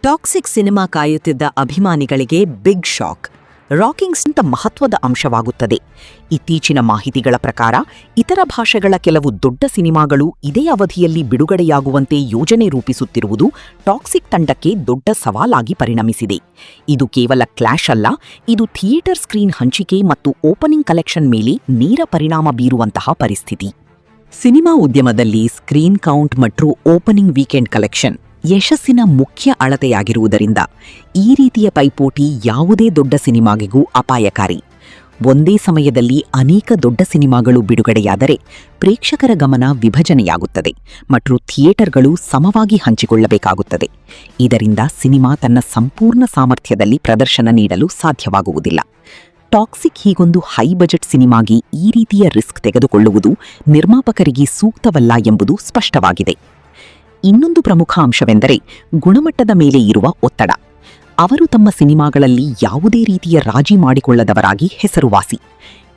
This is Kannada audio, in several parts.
ಟಾಕ್ಸಿಕ್ ಸಿನಿಮಾ ಕಾಯುತ್ತಿದ್ದ ಅಭಿಮಾನಿಗಳಿಗೆ ಬಿಗ್ ಶಾಕ್. ರಾಕಿಂಗ್ಸ್ ಅಂತ ಮಹತ್ವದ ಅಂಶವಾಗುತ್ತದೆ. ಇತ್ತೀಚಿನ ಮಾಹಿತಿಗಳ ಪ್ರಕಾರ ಇತರ ಭಾಷೆಗಳ ಕೆಲವು ದೊಡ್ಡ ಸಿನಿಮಾಗಳು ಇದೇ ಅವಧಿಯಲ್ಲಿ ಬಿಡುಗಡೆಯಾಗುವಂತೆ ಯೋಜನೆ ರೂಪಿಸುತ್ತಿರುವುದು ಟಾಕ್ಸಿಕ್ ತಂಡಕ್ಕೆ ದೊಡ್ಡ ಸವಾಲಾಗಿ ಪರಿಣಮಿಸಿದೆ. ಇದು ಕೇವಲ ಕ್ಲಾಶ್ ಅಲ್ಲ, ಇದು ಥಿಯೇಟರ್ ಸ್ಕ್ರೀನ್ ಹಂಚಿಕೆ ಮತ್ತು ಓಪನಿಂಗ್ ಕಲೆಕ್ಷನ್ ಮೇಲೆ ನೇರ ಪರಿಣಾಮ ಬೀರುವಂತಹ ಪರಿಸ್ಥಿತಿ. ಸಿನಿಮಾ ಉದ್ಯಮದಲ್ಲಿ ಸ್ಕ್ರೀನ್ ಕೌಂಟ್ ಮತ್ತು ಓಪನಿಂಗ್ ವೀಕೆಂಡ್ ಕಲೆಕ್ಷನ್ ಯಶಸ್ಸಿನ ಮುಖ್ಯ ಅಳತೆಯಾಗಿರುವುದರಿಂದ ಈ ರೀತಿಯ ಪೈಪೋಟಿ ಯಾವುದೇ ದೊಡ್ಡ ಸಿನಿಮಾಗಿಗೂ ಅಪಾಯಕಾರಿ. ಒಂದೇ ಸಮಯದಲ್ಲಿ ಅನೇಕ ದೊಡ್ಡ ಸಿನಿಮಾಗಳು ಬಿಡುಗಡೆಯಾದರೆ ಪ್ರೇಕ್ಷಕರ ಗಮನ ವಿಭಜನೆಯಾಗುತ್ತದೆ ಮತ್ತು ಥಿಯೇಟರ್ಗಳು ಸಮವಾಗಿ ಹಂಚಿಕೊಳ್ಳಬೇಕಾಗುತ್ತದೆ. ಇದರಿಂದ ಸಿನಿಮಾ ತನ್ನ ಸಂಪೂರ್ಣ ಸಾಮರ್ಥ್ಯದಲ್ಲಿ ಪ್ರದರ್ಶನ ನೀಡಲು ಸಾಧ್ಯವಾಗುವುದಿಲ್ಲ. ಟಾಕ್ಸಿಕ್ ಹೀಗೊಂದು ಹೈ ಬಜೆಟ್ ಸಿನಿಮಾಗಿ ಈ ರೀತಿಯ ರಿಸ್ಕ್ ತೆಗೆದುಕೊಳ್ಳುವುದು ನಿರ್ಮಾಪಕರಿಗೆ ಸೂಕ್ತವಲ್ಲ ಎಂಬುದು ಸ್ಪಷ್ಟವಾಗಿದೆ. ಇನ್ನೊಂದು ಪ್ರಮುಖ ಅಂಶವೆಂದರೆ ಗುಣಮಟ್ಟದ ಮೇಲೆ ಇರುವ ಒತ್ತಡ. ಅವರು ತಮ್ಮ ಸಿನಿಮಾಗಳಲ್ಲಿ ಯಾವುದೇ ರೀತಿಯ ರಾಜಿ ಮಾಡಿಕೊಳ್ಳದವರಾಗಿ ಹೆಸರುವಾಸಿ.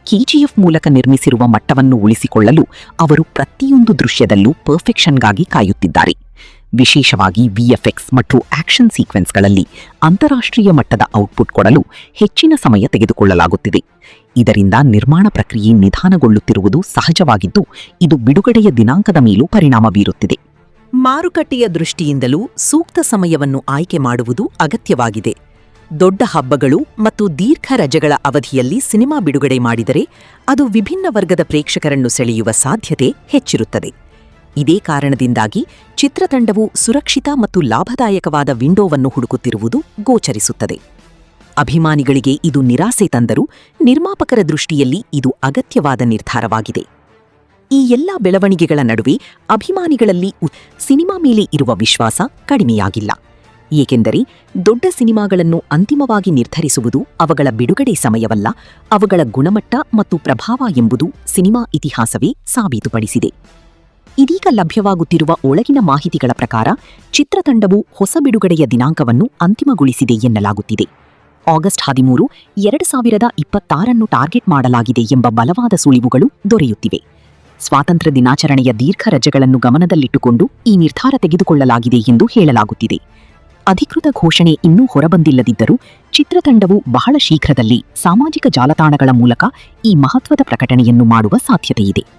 ಕೆಜಿಎಫ್ ಮೂಲಕ ನಿರ್ಮಿಸಿರುವ ಮಟ್ಟವನ್ನು ಉಳಿಸಿಕೊಳ್ಳಲು ಅವರು ಪ್ರತಿಯೊಂದು ದೃಶ್ಯದಲ್ಲೂ ಪರ್ಫೆಕ್ಷನ್ಗಾಗಿ ಕಾಯುತ್ತಿದ್ದಾರೆ. ವಿಶೇಷವಾಗಿ ವಿಎಫ್ಎಕ್ಸ್ ಮತ್ತು ಆಕ್ಷನ್ ಸೀಕ್ವೆನ್ಸ್ಗಳಲ್ಲಿ ಅಂತಾರಾಷ್ಟ್ರೀಯ ಮಟ್ಟದ ಔಟ್ಪುಟ್ ಕೊಡಲು ಹೆಚ್ಚಿನ ಸಮಯ ತೆಗೆದುಕೊಳ್ಳಲಾಗುತ್ತಿದೆ. ಇದರಿಂದ ನಿರ್ಮಾಣ ಪ್ರಕ್ರಿಯೆ ನಿಧಾನಗೊಳ್ಳುತ್ತಿರುವುದು ಸಹಜವಾಗಿದ್ದು, ಇದು ಬಿಡುಗಡೆಯ ದಿನಾಂಕದ ಮೇಲೂ ಪರಿಣಾಮ ಬೀರುತ್ತಿದೆ. ಮಾರುಕಟ್ಟೆಯ ದೃಷ್ಟಿಯಿಂದಲೂ ಸೂಕ್ತ ಸಮಯವನ್ನು ಆಯ್ಕೆ ಮಾಡುವುದು ಅಗತ್ಯವಾಗಿದೆ. ದೊಡ್ಡ ಹಬ್ಬಗಳು ಮತ್ತು ದೀರ್ಘ ರಜೆಗಳ ಅವಧಿಯಲ್ಲಿ ಸಿನಿಮಾ ಬಿಡುಗಡೆ ಮಾಡಿದರೆ ಅದು ವಿಭಿನ್ನ ವರ್ಗದ ಪ್ರೇಕ್ಷಕರನ್ನು ಸೆಳೆಯುವ ಸಾಧ್ಯತೆ ಹೆಚ್ಚಿರುತ್ತದೆ. ಇದೇ ಕಾರಣದಿಂದಾಗಿ ಚಿತ್ರತಂಡವು ಸುರಕ್ಷಿತ ಮತ್ತು ಲಾಭದಾಯಕವಾದ ವಿಂಡೋವನ್ನು ಹುಡುಕುತ್ತಿರುವುದು ಗೋಚರಿಸುತ್ತದೆ. ಅಭಿಮಾನಿಗಳಿಗೆ ಇದು ನಿರಾಸೆ ತಂದರೂ ನಿರ್ಮಾಪಕರ ದೃಷ್ಟಿಯಲ್ಲಿ ಇದು ಅಗತ್ಯವಾದ ನಿರ್ಧಾರವಾಗಿದೆ. ಈ ಎಲ್ಲ ಬೆಳವಣಿಗೆಗಳ ನಡುವೆ ಅಭಿಮಾನಿಗಳಲ್ಲಿ ಸಿನಿಮಾ ಮೇಲೆ ಇರುವ ವಿಶ್ವಾಸ ಕಡಿಮೆಯಾಗಿಲ್ಲ. ಏಕೆಂದರೆ ದೊಡ್ಡ ಸಿನಿಮಾಗಳನ್ನು ಅಂತಿಮವಾಗಿ ನಿರ್ಧರಿಸುವುದು ಅವುಗಳ ಬಿಡುಗಡೆ ಸಮಯವಲ್ಲ, ಅವುಗಳ ಗುಣಮಟ್ಟ ಮತ್ತು ಪ್ರಭಾವ ಎಂಬುದು ಸಿನಿಮಾ ಇತಿಹಾಸವೇ ಸಾಬೀತುಪಡಿಸಿದೆ. ಇದೀಗ ಲಭ್ಯವಾಗುತ್ತಿರುವ ಒಳಗಿನ ಮಾಹಿತಿಗಳ ಪ್ರಕಾರ ಚಿತ್ರತಂಡವು ಹೊಸ ಬಿಡುಗಡೆಯ ದಿನಾಂಕವನ್ನು ಅಂತಿಮಗೊಳಿಸಿದೆ ಎನ್ನಲಾಗುತ್ತಿದೆ. ಆಗಸ್ಟ್ 13, 2026 ಟಾರ್ಗೆಟ್ ಮಾಡಲಾಗಿದೆ ಎಂಬ ಬಲವಾದ ಸುಳಿವುಗಳು ದೊರೆಯುತ್ತಿವೆ. ಸ್ವಾತಂತ್ರ್ಯ ದಿನಾಚರಣೆಯ ದೀರ್ಘ ರಜೆಗಳನ್ನು ಗಮನದಲ್ಲಿಟ್ಟುಕೊಂಡು ಈ ನಿರ್ಧಾರ ತೆಗೆದುಕೊಳ್ಳಲಾಗಿದೆ ಎಂದು ಹೇಳಲಾಗುತ್ತಿದೆ. ಅಧಿಕೃತ ಘೋಷಣೆ ಇನ್ನೂ ಹೊರಬಂದಿಲ್ಲದಿದ್ದರೂ ಚಿತ್ರತಂಡವು ಬಹಳ ಶೀಘ್ರದಲ್ಲಿ ಸಾಮಾಜಿಕ ಜಾಲತಾಣಗಳ ಮೂಲಕ ಈ ಮಹತ್ವದ ಪ್ರಕಟಣೆಯನ್ನು ಮಾಡುವ ಸಾಧ್ಯತೆಯಿದೆ.